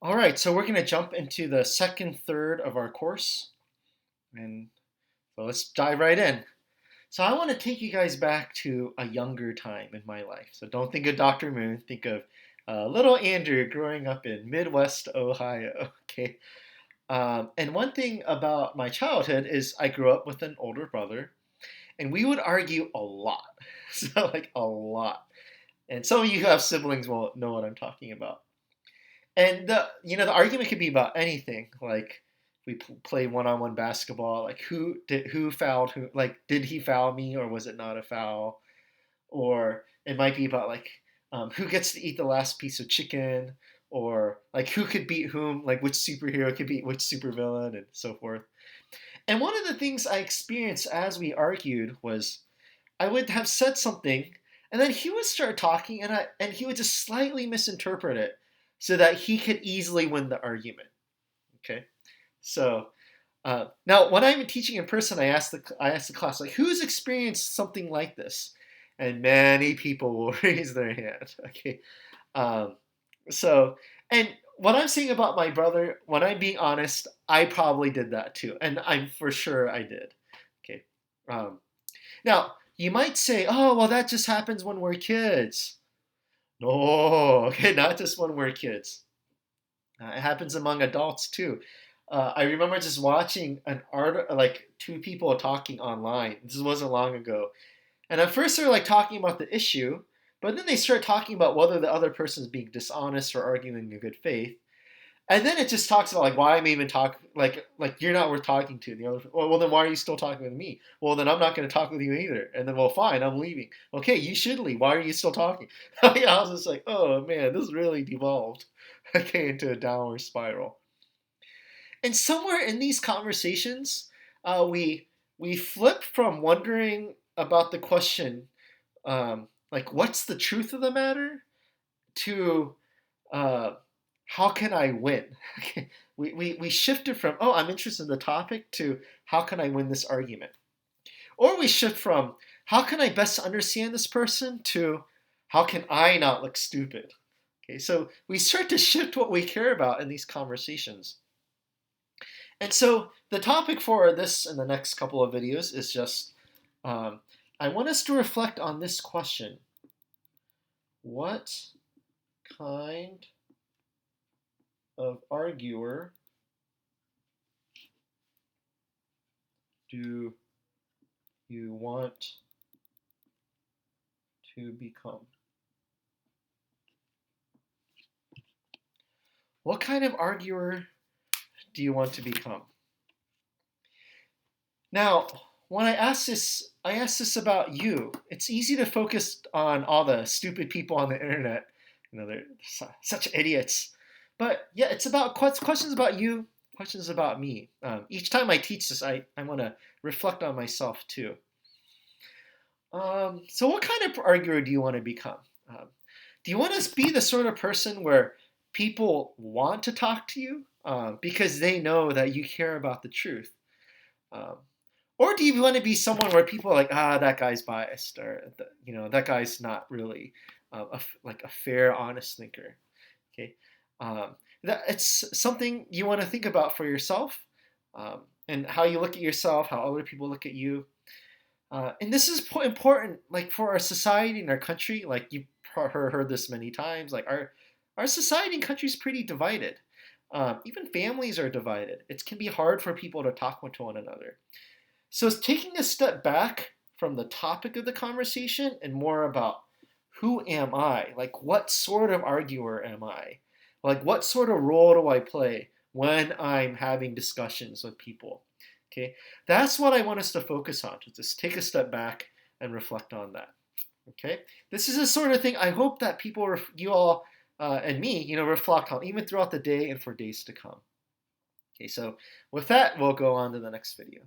All right, so we're going to jump into the second third of our course. And so let's dive right in. So I want to take you guys back to a younger time in my life. So don't think of Dr. Moon, think of little Andrew growing up in Midwest Ohio. Okay. And one thing about my childhood is I grew up with an older brother, and we would argue a lot. So, like, a lot. And some of you who have siblings will know what I'm talking about. And the argument could be about anything. Like we play one-on-one basketball. Like who fouled who? Like did he foul me or was it not a foul? Or it might be about like who gets to eat the last piece of chicken, or like who could beat whom, like which superhero could beat which supervillain, and so forth. And one of the things I experienced as we argued was I would have said something, and then he would start talking, and he would just slightly misinterpret it so that he could easily win the argument. Okay, so now when I'm teaching in person, I ask the class like, who's experienced something like this, and many people will raise their hand. Okay, um, so and what I'm saying about my brother, when I'm being honest, I probably did that too, and I'm for sure I did. Okay, um, now, you might say, oh, well, that just happens when we're kids. No, okay, not just when we're kids. It happens among adults too. I remember just watching an art, like two people talking online. This wasn't long ago. And at first they're like talking about the issue, but then they start talking about whether the other person is being dishonest or arguing in good faith. And then it just talks about like why I'm even talking, like you're not worth talking to. The other, well, then why are you still talking with me? Well, then I'm not going to talk with you either. And then, well, fine, I'm leaving. Okay, you should leave. Why are you still talking? I was just like, oh man, this really devolved. Okay, into a downward spiral. And somewhere in these conversations, we flip from wondering about the question, like what's the truth of the matter, to uh, how can I win? we shifted from, oh, I'm interested in the topic, to how can I win this argument? Or we shift from, how can I best understand this person, to how can I not look stupid? Okay, so we start to shift what we care about in these conversations. And so the topic for this and the next couple of videos is just, I want us to reflect on this question. What kind of arguer do you want to become? What kind of arguer do you want to become? Now, when I ask this about you. It's easy to focus on all the stupid people on the internet. They're such idiots. But yeah, it's about questions about you, questions about me. Each time I teach this, I want to reflect on myself too. So what kind of arguer do you want to become? Do you want to be the sort of person where people want to talk to you because they know that you care about the truth? Um, or do you want to be someone where people are like, that guy's biased, or that guy's not really like a fair, honest thinker? Okay, it's something you want to think about for yourself, and how you look at yourself, how other people look at you. And this is important, like for our society and our country. Like you've heard this many times. Like our society and country is pretty divided. Even families are divided. It can be hard for people to talk to one another. So it's taking a step back from the topic of the conversation and more about, who am I? Like what sort of arguer am I? Like what sort of role do I play when I'm having discussions with people? Okay, that's what I want us to focus on, to just take a step back and reflect on that. Okay, this is the sort of thing I hope that people, you all, and me, reflect on even throughout the day and for days to come. Okay, so with that, we'll go on to the next video.